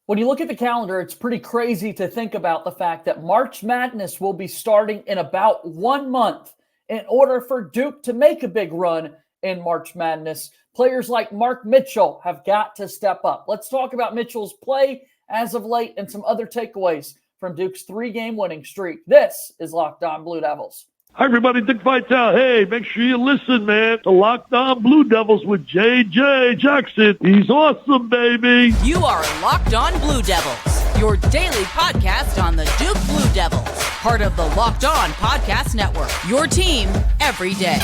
When you look at the calendar, it's pretty crazy to think about the fact that March Madness will be starting in about 1 month. In order for Duke to make a big run in March Madness, players like Mark Mitchell have got to step up. Let's talk about Mitchell's play as of late and some other takeaways from Duke's 3-game winning streak. This is Locked On Blue Devils. Hi, everybody. Dick Vitale. Hey, make sure you listen, man, to Locked On Blue Devils with J.J. Jackson. He's awesome, baby. You are Locked On Blue Devils, your daily podcast on the Duke Blue Devils, part of the Locked On Podcast Network, your team every day.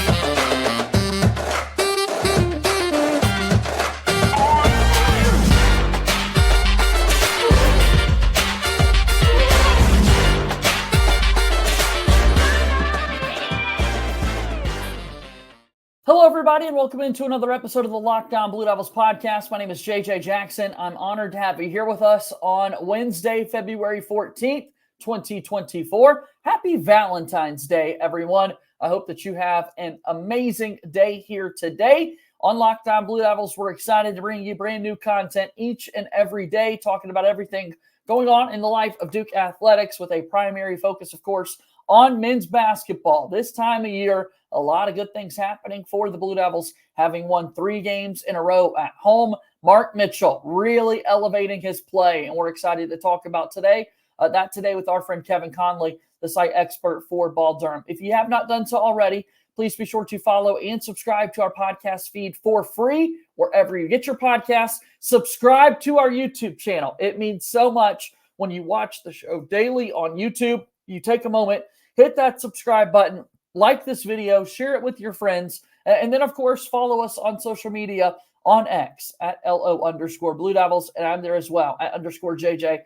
Hello, everybody, and welcome into another episode of the Locked On Blue Devils podcast. My name is JJ Jackson. I'm honored to have you here with us on Wednesday, February 14th, 2024. Happy Valentine's Day, everyone. I hope that you have an amazing day here today. On Locked On Blue Devils, we're excited to bring you brand new content each and every day, talking about everything going on in the life of Duke athletics with a primary focus, of course, on men's basketball. This time of year, a lot of good things happening for the Blue Devils, having won 3 games in a row at home. Mark Mitchell really elevating his play, and we're excited to talk about that today with our friend Kevin Conley, the site expert for Ball Durham. If you have not done so already, please be sure to follow and subscribe to our podcast feed for free wherever you get your podcasts. Subscribe to our YouTube channel. It means so much when you watch the show daily on YouTube. You take a moment, hit that subscribe button, like this video, share it with your friends, and then, of course, follow us on social media on X at @LO_Blue Devils, and I'm there as well at _JJ_Jackson_.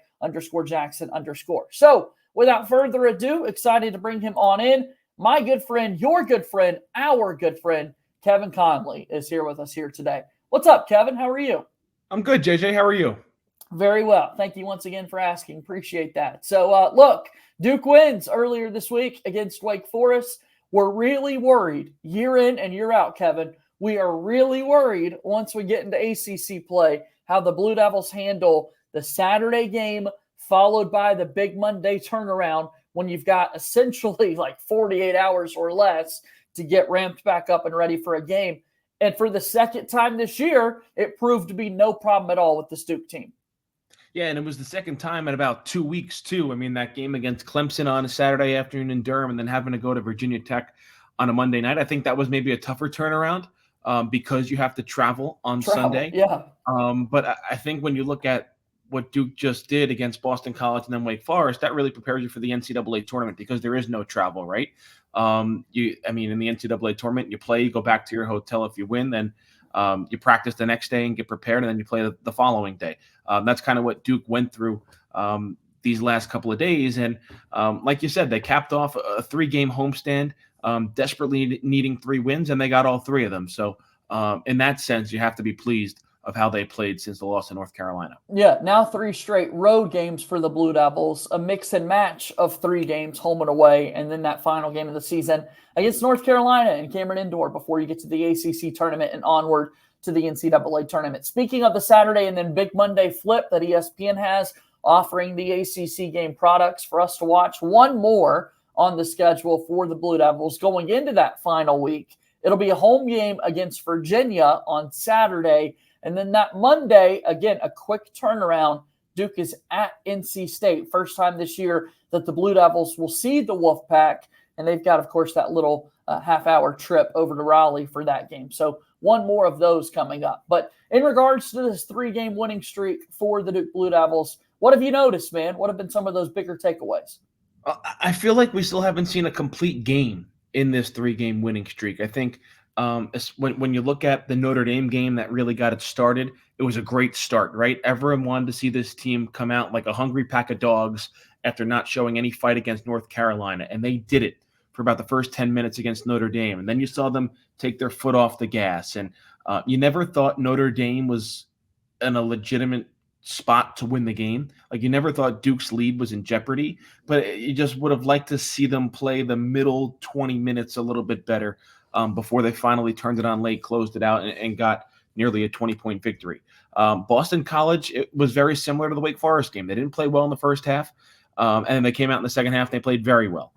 So, without further ado, excited to bring him on in. My good friend, your good friend, our good friend, Kevin Conley is here with us here today. What's up, Kevin? How are you? I'm good, JJ. How are you? Very well. Thank you once again for asking. Appreciate that. So, look, Duke wins earlier this week against Wake Forest. We're really worried year in and year out, Kevin. We are really worried once we get into ACC play how the Blue Devils handle the Saturday game followed by the big Monday turnaround when you've got essentially like 48 hours or less to get ramped back up and ready for a game. And for the second time this year, it proved to be no problem at all with the Duke team. Yeah, and it was the second time in about 2 weeks, too. I mean, that game against Clemson on a Saturday afternoon in Durham and then having to go to Virginia Tech on a Monday night. I think that was maybe a tougher turnaround because you have to travel on Sunday. Yeah. But I think when you look at what Duke just did against Boston College and then Wake Forest, that really prepares you for the NCAA tournament because there is no travel, right? In the NCAA tournament, you play, you go back to your hotel. If you win, then you practice the next day and get prepared, and then you play the following day. That's kind of what Duke went through these last couple of days. And like you said, they capped off a 3-game homestand, desperately needing 3 wins, and they got all 3 of them. So in that sense, you have to be pleased of how they played since the loss in North Carolina. Yeah, now 3 straight road games for the Blue Devils, a mix and match of 3 games home and away, and then that final game of the season against North Carolina and Cameron Indoor before you get to the ACC tournament and onward to the NCAA tournament. Speaking of the Saturday and then Big Monday flip that ESPN has, offering the ACC game products for us to watch, one more on the schedule for the Blue Devils going into that final week. It'll be a home game against Virginia on Saturday. And then that Monday, again, a quick turnaround. Duke is at NC State. First time this year that the Blue Devils will see the Wolfpack. And they've got, of course, that little half-hour trip over to Raleigh for that game. So one more of those coming up. But in regards to this 3-game winning streak for the Duke Blue Devils, what have you noticed, man? What have been some of those bigger takeaways? I feel like we still haven't seen a complete game in this 3-game winning streak. I think when you look at the Notre Dame game that really got it started, it was a great start, right? Everyone wanted to see this team come out like a hungry pack of dogs after not showing any fight against North Carolina, and they did it for about the first 10 minutes against Notre Dame, and then you saw them take their foot off the gas, and you never thought Notre Dame was in a legitimate spot to win the game. Like, you never thought Duke's lead was in jeopardy, but you just would have liked to see them play the middle 20 minutes a little bit better before they finally turned it on late, closed it out, and got nearly a 20-point victory. Boston College, it was very similar to the Wake Forest game. They didn't play well in the first half, and then they came out in the second half. They played very well.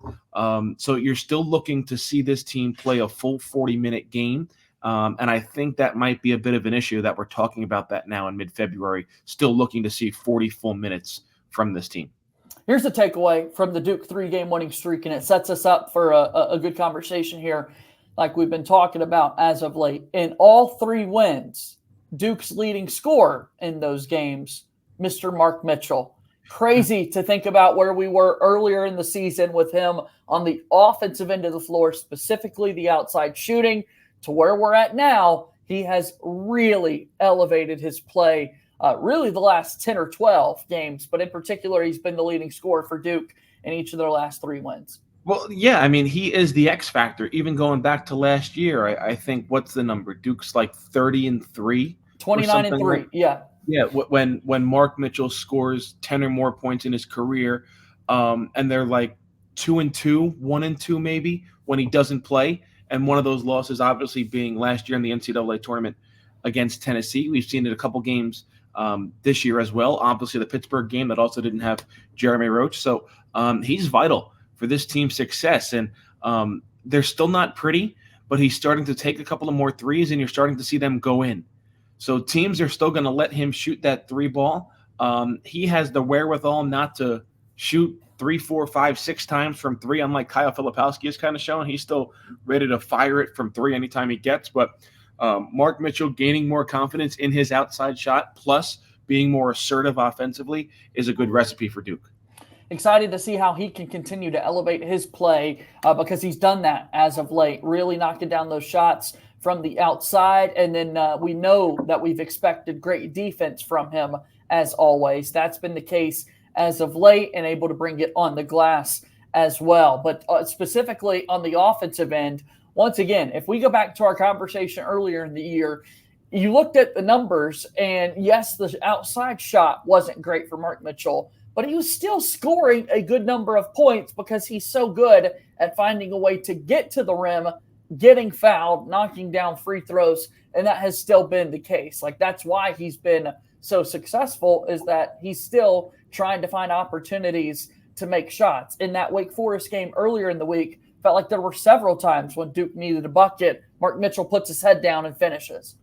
So you're still looking to see this team play a full 40-minute game, and I think that might be a bit of an issue that we're talking about that now in mid-February, still looking to see 40 full minutes from this team. Here's the takeaway from the Duke 3-game winning streak, and it sets us up for a good conversation here, like we've been talking about as of late. In all 3 wins, Duke's leading scorer in those games, Mr. Mark Mitchell. Crazy to think about where we were earlier in the season with him on the offensive end of the floor, specifically the outside shooting, to where we're at now. He has really elevated his play really the last 10 or 12 games, but in particular, he's been the leading scorer for Duke in each of their last 3 wins. Well, yeah, I mean, he is the X factor. Even going back to last year, I think, what's the number? Duke's like 30-3. 29-3, yeah. Yeah, when Mark Mitchell scores 10 or more points in his career, and they're like 2-2, 1-2 maybe when he doesn't play, and one of those losses obviously being last year in the NCAA tournament against Tennessee. We've seen it a couple games this year as well. Obviously, the Pittsburgh game that also didn't have Jeremy Roach. So he's vital for this team's success. And they're still not pretty, but he's starting to take a couple of more threes, and you're starting to see them go in. So teams are still going to let him shoot that 3 ball. He has the wherewithal not to shoot 3, 4, 5, 6 times from 3, unlike Kyle Filipowski has kind of shown. He's still ready to fire it from 3 anytime he gets, but Mark Mitchell gaining more confidence in his outside shot, plus being more assertive offensively, is a good recipe for Duke. Excited to see how he can continue to elevate his play because he's done that as of late, really knocking down those shots from the outside. And then we know that we've expected great defense from him as always. That's been the case as of late, and able to bring it on the glass as well. But specifically on the offensive end, once again, if we go back to our conversation earlier in the year, you looked at the numbers, and yes, the outside shot wasn't great for Mark Mitchell, but he was still scoring a good number of points because he's so good at finding a way to get to the rim, getting fouled, knocking down free throws, and that has still been the case. Like, that's why he's been so successful, is that he's still trying to find opportunities to make shots. In that Wake Forest game earlier in the week, felt like there were several times when Duke needed a bucket, Mark Mitchell puts his head down and finishes.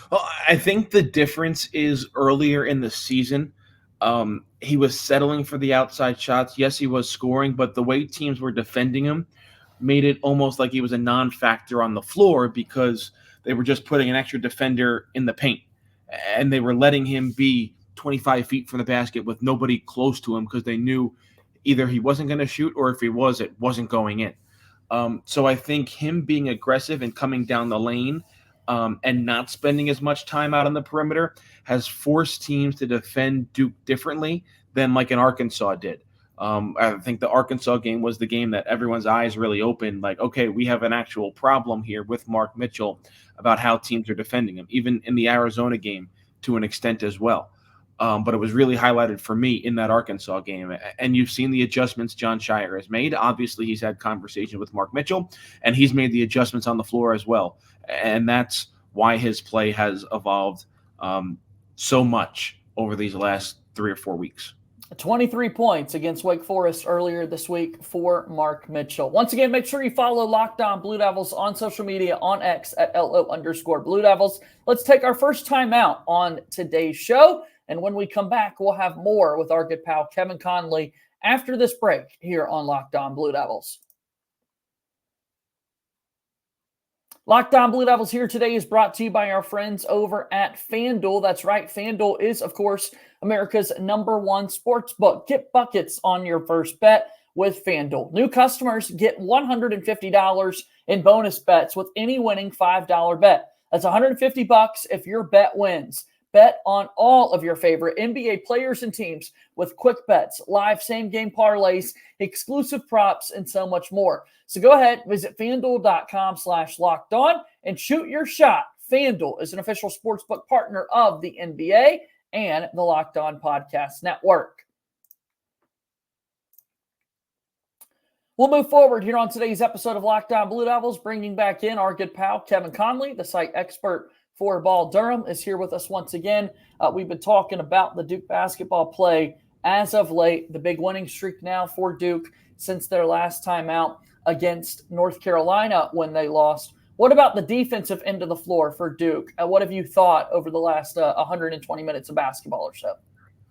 Well, I think the difference is earlier in the season, he was settling for the outside shots. Yes, he was scoring, but the way teams were defending him made it almost like he was a non-factor on the floor because they were just putting an extra defender in the paint, and they were letting him be 25 feet from the basket with nobody close to him because they knew either he wasn't going to shoot, or if he was, it wasn't going in. So I think him being aggressive and coming down the lane and not spending as much time out on the perimeter has forced teams to defend Duke differently than like an Arkansas did. I think the Arkansas game was the game that everyone's eyes really opened. Like, okay, we have an actual problem here with Mark Mitchell about how teams are defending him, even in the Arizona game to an extent as well. But it was really highlighted for me in that Arkansas game. And you've seen the adjustments John Shire has made. Obviously, he's had conversation with Mark Mitchell, and he's made the adjustments on the floor as well. And that's why his play has evolved so much over these last 3 or 4 weeks. 23 points against Wake Forest earlier this week for Mark Mitchell. Once again, make sure you follow Locked On Blue Devils on social media, on X at @LO_Blue Devils. Let's take our first time out on today's show. And when we come back, we'll have more with our good pal Kevin Conley after this break here on Locked On Blue Devils. Locked On Blue Devils here today is brought to you by our friends over at FanDuel. That's right. FanDuel is, of course, America's #1 sports book. Get buckets on your first bet with FanDuel. New customers get $150 in bonus bets with any winning $5 bet. That's $150 if your bet wins. Bet on all of your favorite NBA players and teams with quick bets, live same-game parlays, exclusive props, and so much more. So go ahead, visit FanDuel.com/lockedon and shoot your shot. FanDuel is an official sportsbook partner of the NBA and the Locked On Podcast Network. We'll move forward here on today's episode of Locked On Blue Devils, bringing back in our good pal, Kevin Conley, the site expert Ball. Durham is here with us once again. We've been talking about the Duke basketball play as of late, the big winning streak now for Duke since their last time out against North Carolina when they lost. What about the defensive end of the floor for Duke? What have you thought over the last 120 minutes of basketball or so?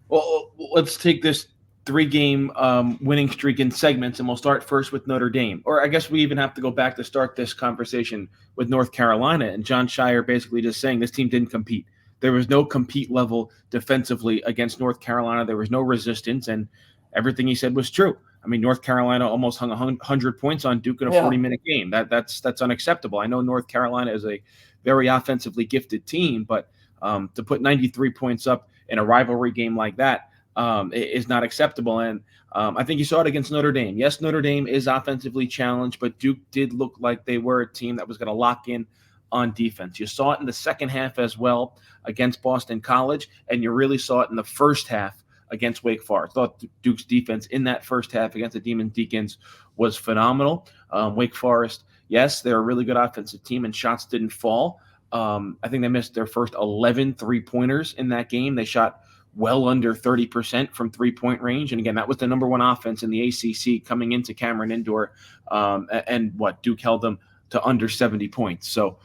Well, let's take this 3-game winning streak in segments, and we'll start first with Notre Dame. Or I guess we even have to go back to start this conversation with North Carolina. And John Shire basically just saying this team didn't compete. There was no compete level defensively against North Carolina. There was no resistance, and everything he said was true. I mean, North Carolina almost hung 100 points on Duke in a 40-minute game. That's unacceptable. I know North Carolina is a very offensively gifted team, but to put 93 points up in a rivalry game like that is not acceptable. And I think you saw it against Notre Dame. Yes, Notre Dame is offensively challenged, but Duke did look like they were a team that was going to lock in on defense. You saw it in the second half as well against Boston College, and you really saw it in the first half against Wake Forest. I thought Duke's defense in that first half against the Demon Deacons was phenomenal. Wake Forest, yes, they're a really good offensive team, and shots didn't fall. I think they missed their first 11 three-pointers in that game. They shot well under 30% from three-point range. And again, that was the number one offense in the ACC coming into Cameron Indoor. Duke held them to under 70 points. So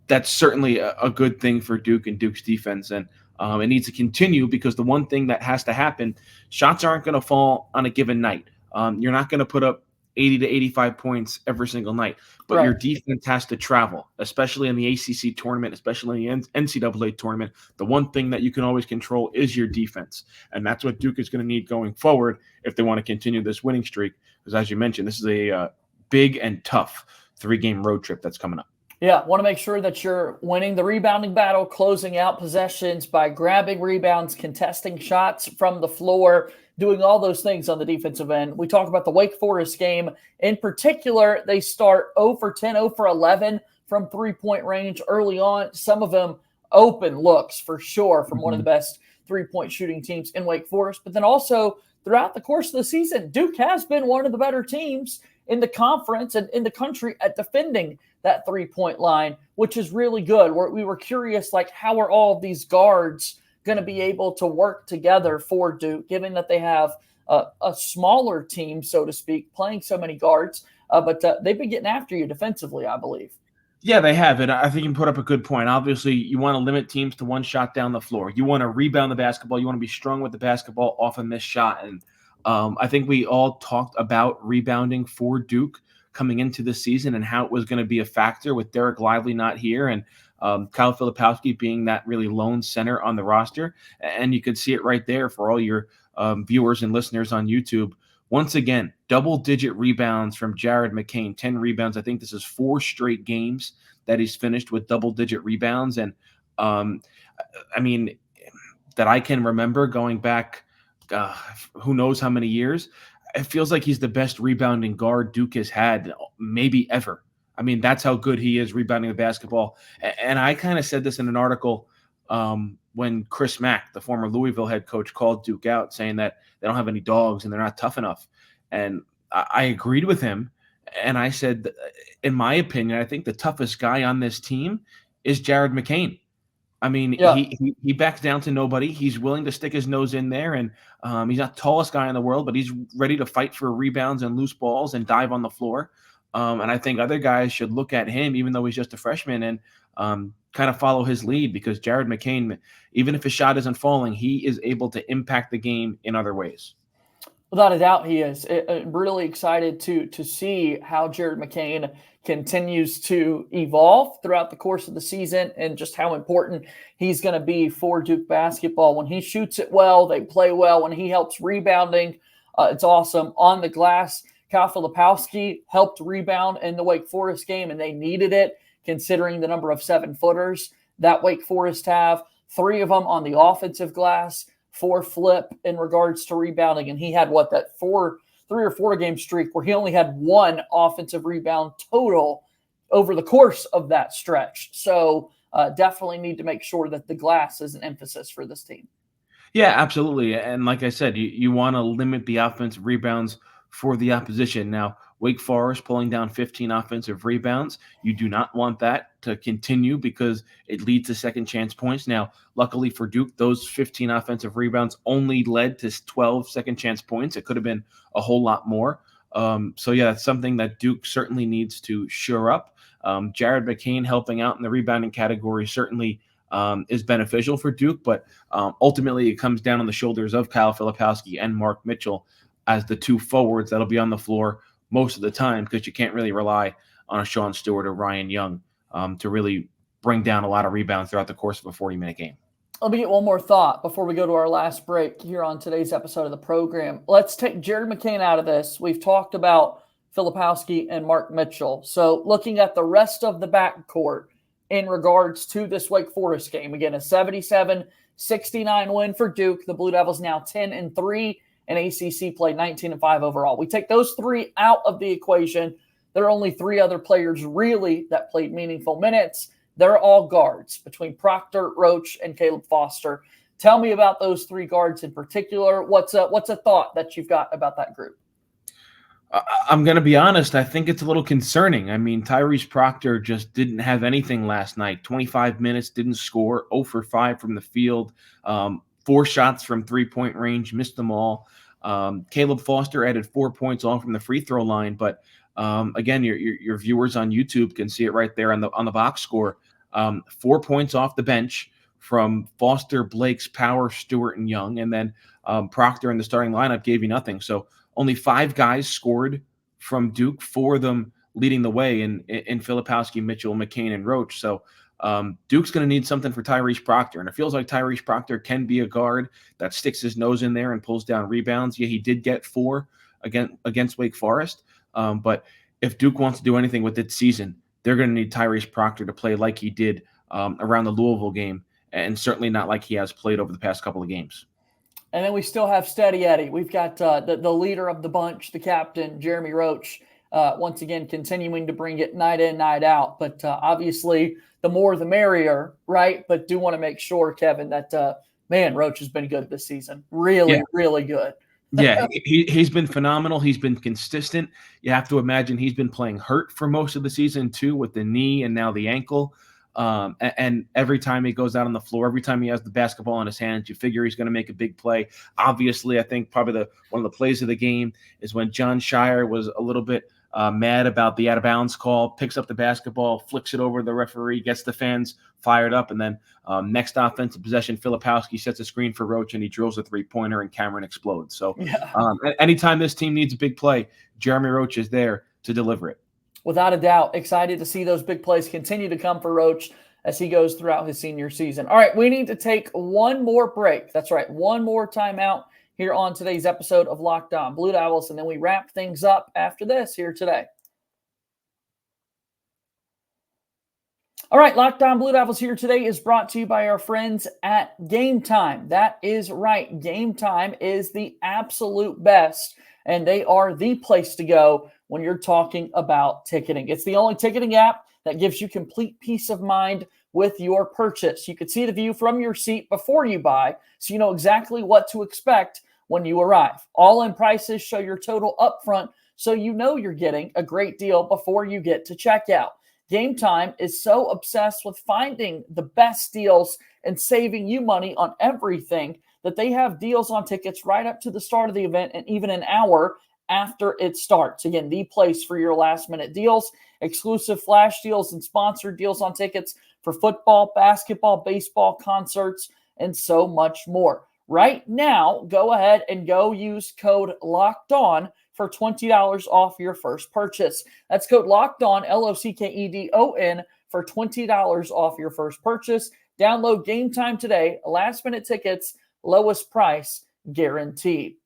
that's certainly a good thing for Duke and Duke's defense. And it needs to continue because the one thing that has to happen, shots aren't going to fall on a given night. You're not going to put up 80 to 85 points every single night, but right. Your defense has to travel, especially in the ACC tournament, especially in the NCAA tournament. The one thing that you can always control is your defense, and that's what Duke is going to need going forward if they want to continue this winning streak, because as you mentioned, this is a big and tough 3-game road trip that's coming up. Yeah, want to make sure that you're winning the rebounding battle, closing out possessions by grabbing rebounds, contesting shots from the floor, doing all those things on the defensive end. We talk about the Wake Forest game. In particular, they start 0 for 10, 0 for 11 from three-point range early on. Some of them open looks for sure from one of the best three-point shooting teams in Wake Forest. But then also throughout the course of the season, Duke has been one of the better teams in the conference and in the country at defending that three-point line, which is really good. We were curious, like, how are all of these guards going to be able to work together for Duke, given that they have a smaller team, so to speak, playing so many guards. But they've been getting after you defensively, I believe. Yeah, they have. And I think you put up a good point. Obviously, you want to limit teams to one shot down the floor. You want to rebound the basketball. You want to be strong with the basketball off a missed shot. And I think we all talked about rebounding for Duke coming into the season and how it was going to be a factor with Derek Lively not here and Kyle Filipowski being that really lone center on the roster. And you could see it right there for all your viewers and listeners on YouTube. Once again, double-digit rebounds from Jared McCain, 10 rebounds. I think this is 4 straight games that he's finished with double-digit rebounds. And, I mean, that I can remember going back who knows how many years, it feels like he's the best rebounding guard Duke has had maybe ever. I mean, that's how good he is rebounding the basketball. And I kind of said this in an article when Chris Mack, the former Louisville head coach, called Duke out saying that they don't have any dogs and they're not tough enough. And I agreed with him. And I said, in my opinion, I think the toughest guy on this team is Jared McCain. I mean, he backs down to nobody. He's willing to stick his nose in there, and he's not the tallest guy in the world, but he's ready to fight for rebounds and loose balls and dive on the floor. And I think other guys should look at him, even though he's just a freshman, and kind of follow his lead, because Jared McCain, even if his shot isn't falling, he is able to impact the game in other ways. Without a doubt, he is. I'm really excited to see how Jared McCain continues to evolve throughout the course of the season and just how important he's going to be for Duke basketball. When he shoots it well, they play well. When he helps rebounding, it's awesome. On the glass, Kyle Filipowski helped rebound in the Wake Forest game, and they needed it considering the number of 7-footers that Wake Forest have. 3 of them on the offensive glass for Flip in regards to rebounding. And he had that 3 or 4 game streak where he only had 1 offensive rebound total over the course of that stretch. So definitely need to make sure that the glass is an emphasis for this team. Yeah, absolutely. And like I said, you want to limit the offensive rebounds for the opposition. Now, Wake Forest pulling down 15 offensive rebounds. You do not want that to continue because it leads to second chance points. Now, luckily for Duke, those 15 offensive rebounds only led to 12 second chance points. It could have been a whole lot more. So yeah, that's something that Duke certainly needs to shore up. Jared McCain helping out in the rebounding category certainly is beneficial for Duke, but ultimately it comes down on the shoulders of Kyle Filipowski and Mark Mitchell as the two forwards that'll be on the floor most of the time, because you can't really rely on a Sean Stewart or Ryan Young to really bring down a lot of rebounds throughout the course of a 40-minute game. Let me get one more thought before we go to our last break here on today's episode of the program. Let's take Jared McCain out of this. We've talked about Filipowski and Mark Mitchell. So looking at the rest of the backcourt in regards to this Wake Forest game, again, a 77-69 win for Duke. The Blue Devils now 10-3. And ACC played 19-5 overall. We take those three out of the equation. There are only three other players really that played meaningful minutes. They're all guards between Proctor, Roach, and Caleb Foster. Tell me about those three guards in particular. What's a thought that you've got about that group? I'm going to be honest. I think it's a little concerning. I mean, Tyrese Proctor just didn't have anything last night. 25 minutes, didn't score, 0 for 5 from the field. 4 shots from three-point range, missed them all. Caleb Foster added 4 points all from the free throw line, but again, your viewers on YouTube can see it right there on the box score. 4 points off the bench from Foster, Blakes, Power, Stewart, and Young, and then Proctor in the starting lineup gave you nothing. So only 5 guys scored from Duke, 4 of them leading the way in Filipowski, Mitchell, McCain, and Roach. So Duke's going to need something for Tyrese Proctor, and it feels like Tyrese Proctor can be a guard that sticks his nose in there and pulls down rebounds. Yeah, he did get 4 against Wake Forest, but if Duke wants to do anything with its season, they're going to need Tyrese Proctor to play like he did around the Louisville game, and certainly not like he has played over the past couple of games. And then we still have Steady Eddie. We've got the leader of the bunch, the captain, Jeremy Roach, once again continuing to bring it night in, night out. But obviously, the more the merrier, right? But do want to make sure, Kevin, that, Roach has been good this season. Really good. Yeah, he's been phenomenal. He's been consistent. You have to imagine he's been playing hurt for most of the season, too, with the knee and now the ankle. And every time he goes out on the floor, every time he has the basketball in his hands, you figure he's going to make a big play. Obviously, I think probably one of the plays of the game is when John Shire was a little bit mad about the out-of-bounds call, picks up the basketball, flicks it over to the referee, gets the fans fired up, and then next offensive possession, Filipowski sets a screen for Roach, and he drills a three-pointer, and Cameron explodes. So anytime this team needs a big play, Jeremy Roach is there to deliver it. Without a doubt, excited to see those big plays continue to come for Roach as he goes throughout his senior season. All right, we need to take one more break. That's right, one more timeout here on today's episode of Locked On Blue Devils, and then we wrap things up after this here today. All right, Locked On Blue Devils here today is brought to you by our friends at Gametime. That is right. Gametime is the absolute best, and they are the place to go when you're talking about ticketing. It's the only ticketing app that gives you complete peace of mind with your purchase. You can see the view from your seat before you buy, so you know exactly what to expect when you arrive. All-in prices show your total upfront, so you know you're getting a great deal before you get to checkout. Gametime is so obsessed with finding the best deals and saving you money on everything that they have deals on tickets right up to the start of the event and even an hour after it starts. Again, the place for your last-minute deals, exclusive flash deals and sponsored deals on tickets for football, basketball, baseball, concerts, and so much more. Right now, go ahead and go use code LOCKEDON for $20 off your first purchase. That's code LOCKEDON, LOCKEDON, for $20 off your first purchase. Download Gametime today. Last-minute tickets, lowest price guaranteed.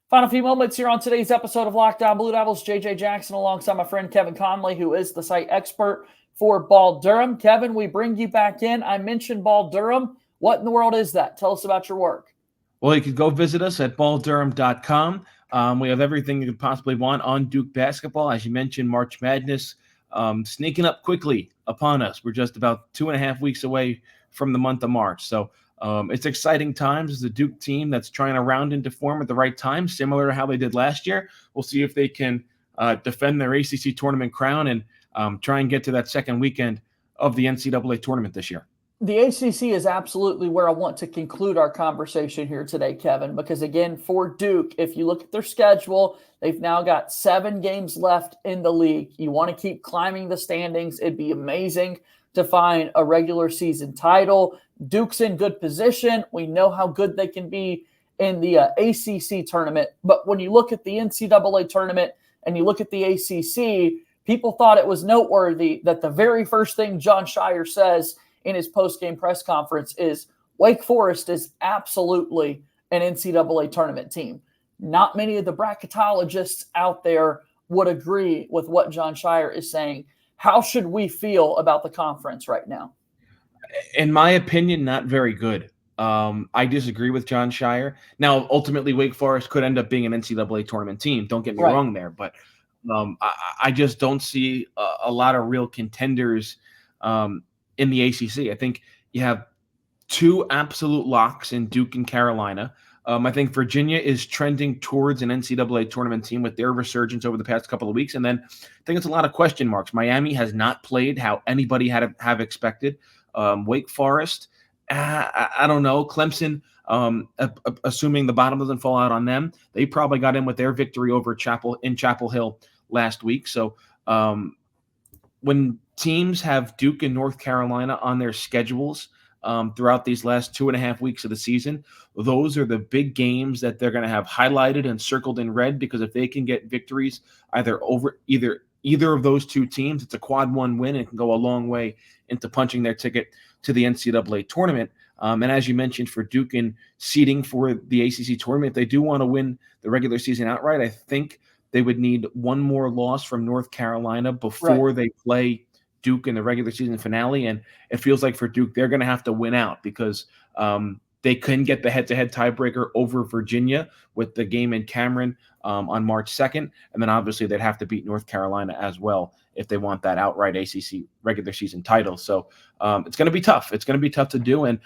Final few moments here on today's episode of Locked On Blue Devils. JJ Jackson alongside my friend Kevin Conley, who is the site expert for Ball Durham. Kevin, we bring you back in. I mentioned Ball Durham. What in the world is that? Tell us about your work. Well, you could go visit us at balldurham.com. We have everything you could possibly want on Duke basketball. As you mentioned, March Madness sneaking up quickly upon us. We're just about 2.5 weeks away from the month of March. So it's exciting times as a Duke team that's trying to round into form at the right time, similar to how they did last year. We'll see if they can defend their ACC tournament crown and try and get to that second weekend of the NCAA tournament this year. The ACC is absolutely where I want to conclude our conversation here today, Kevin, because again, for Duke, if you look at their schedule, they've now got 7 games left in the league. You want to keep climbing the standings. It'd be amazing to find a regular season title. Duke's in good position. We know how good they can be in the ACC tournament. But when you look at the NCAA tournament and you look at the ACC, people thought it was noteworthy that the very first thing Jon Scheyer says in his post-game press conference is Wake Forest is absolutely an NCAA tournament team. Not many of the bracketologists out there would agree with what Jon Scheyer is saying. How should we feel about the conference right now? In my opinion, not very good. I disagree with Jon Scheyer. Now, ultimately, Wake Forest could end up being an NCAA tournament team. Don't get me wrong there, but I just don't see a lot of real contenders in the ACC. I think you have 2 absolute locks in Duke and Carolina. I think Virginia is trending towards an NCAA tournament team with their resurgence over the past couple of weeks. And then I think it's a lot of question marks. Miami has not played how anybody had have expected. Wake Forest, I don't know. Clemson, assuming the bottom doesn't fall out on them, they probably got in with their victory over Chapel Hill last week. So when teams have Duke and North Carolina on their schedules throughout these last 2.5 weeks of the season, those are the big games that they're going to have highlighted and circled in red, because if they can get victories either over either of those 2 teams, it's a quad 1 win and it can go a long way into punching their ticket to the NCAA tournament. And as you mentioned, for Duke and seeding for the ACC tournament, if they do want to win the regular season outright, I think they would need one more loss from North Carolina before they play Duke in the regular season finale. And it feels like for Duke, they're going to have to win out, because they couldn't get the head-to-head tiebreaker over Virginia with the game in Cameron on March 2nd. And then obviously they'd have to beat North Carolina as well if they want that outright ACC regular season title. So it's going to be tough. It's going to be tough to do. And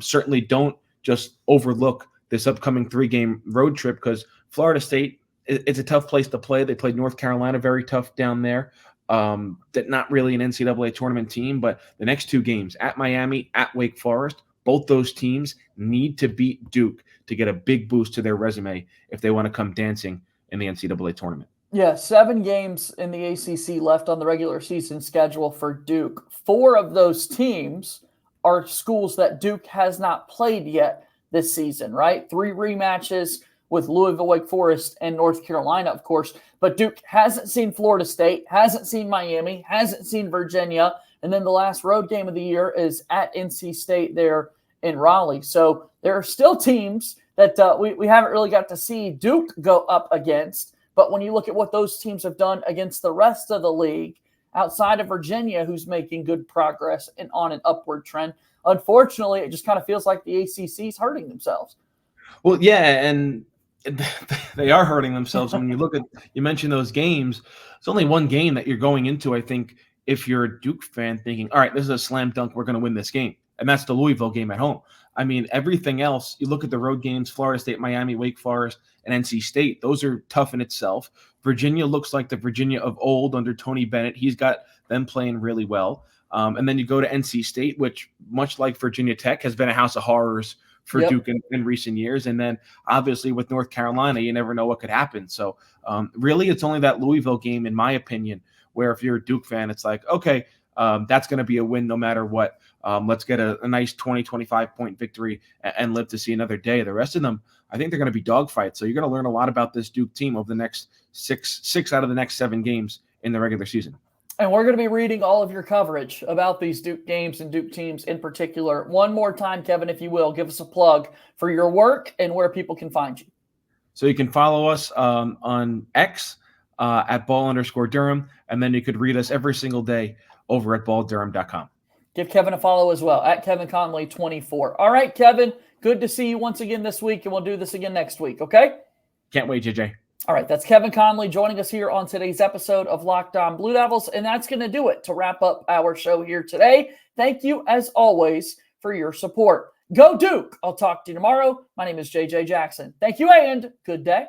certainly don't just overlook this upcoming 3-game road trip, because Florida State, it's a tough place to play. They played North Carolina very tough down there. That not really an NCAA tournament team, but the next 2 games at Miami, at Wake Forest, both those teams need to beat Duke to get a big boost to their resume if they want to come dancing in the NCAA tournament. Yeah, 7 games in the ACC left on the regular season schedule for Duke. 4 of those teams are schools that Duke has not played yet this season, right? 3 rematches with Louisville, Wake Forest, and North Carolina, of course. But Duke hasn't seen Florida State, hasn't seen Miami, hasn't seen Virginia. And then the last road game of the year is at NC State there in Raleigh. So there are still teams that we haven't really got to see Duke go up against. But when you look at what those teams have done against the rest of the league, outside of Virginia, who's making good progress and on an upward trend, unfortunately, it just kind of feels like the ACC is hurting themselves. Well, yeah, and they are hurting themselves. When you look at, you mentioned those games, it's only one game that you're going into, I think, if you're a Duke fan, thinking, all right, this is a slam dunk, we're going to win this game. And that's the Louisville game at home. I mean, everything else, you look at the road games, Florida State, Miami, Wake Forest, and NC State, those are tough in itself. Virginia looks like the Virginia of old under Tony Bennett. He's got them playing really well. And then you go to NC State, which, much like Virginia Tech, has been a house of horrors for Duke in recent years. And then obviously with North Carolina, you never know what could happen. So really it's only that Louisville game, in my opinion, where if you're a Duke fan, it's like, okay, that's going to be a win no matter what. Let's get a nice 20, 25-point victory and live to see another day. The rest of them, I think they're going to be dogfights. So you're going to learn a lot about this Duke team over the next six out of the next 7 games in the regular season. And we're going to be reading all of your coverage about these Duke games and Duke teams in particular. One more time, Kevin, if you will, give us a plug for your work and where people can find you. So you can follow us on X at ball_Durham, and then you could read us every single day over at balldurham.com. Give Kevin a follow as well, at Kevin Conley 24. All right, Kevin, good to see you once again this week, and we'll do this again next week, okay? Can't wait, JJ. All right, that's Kevin Conley joining us here on today's episode of Locked On Blue Devils, and that's going to do it to wrap up our show here today. Thank you, as always, for your support. Go Duke! I'll talk to you tomorrow. My name is JJ Jackson. Thank you, and good day.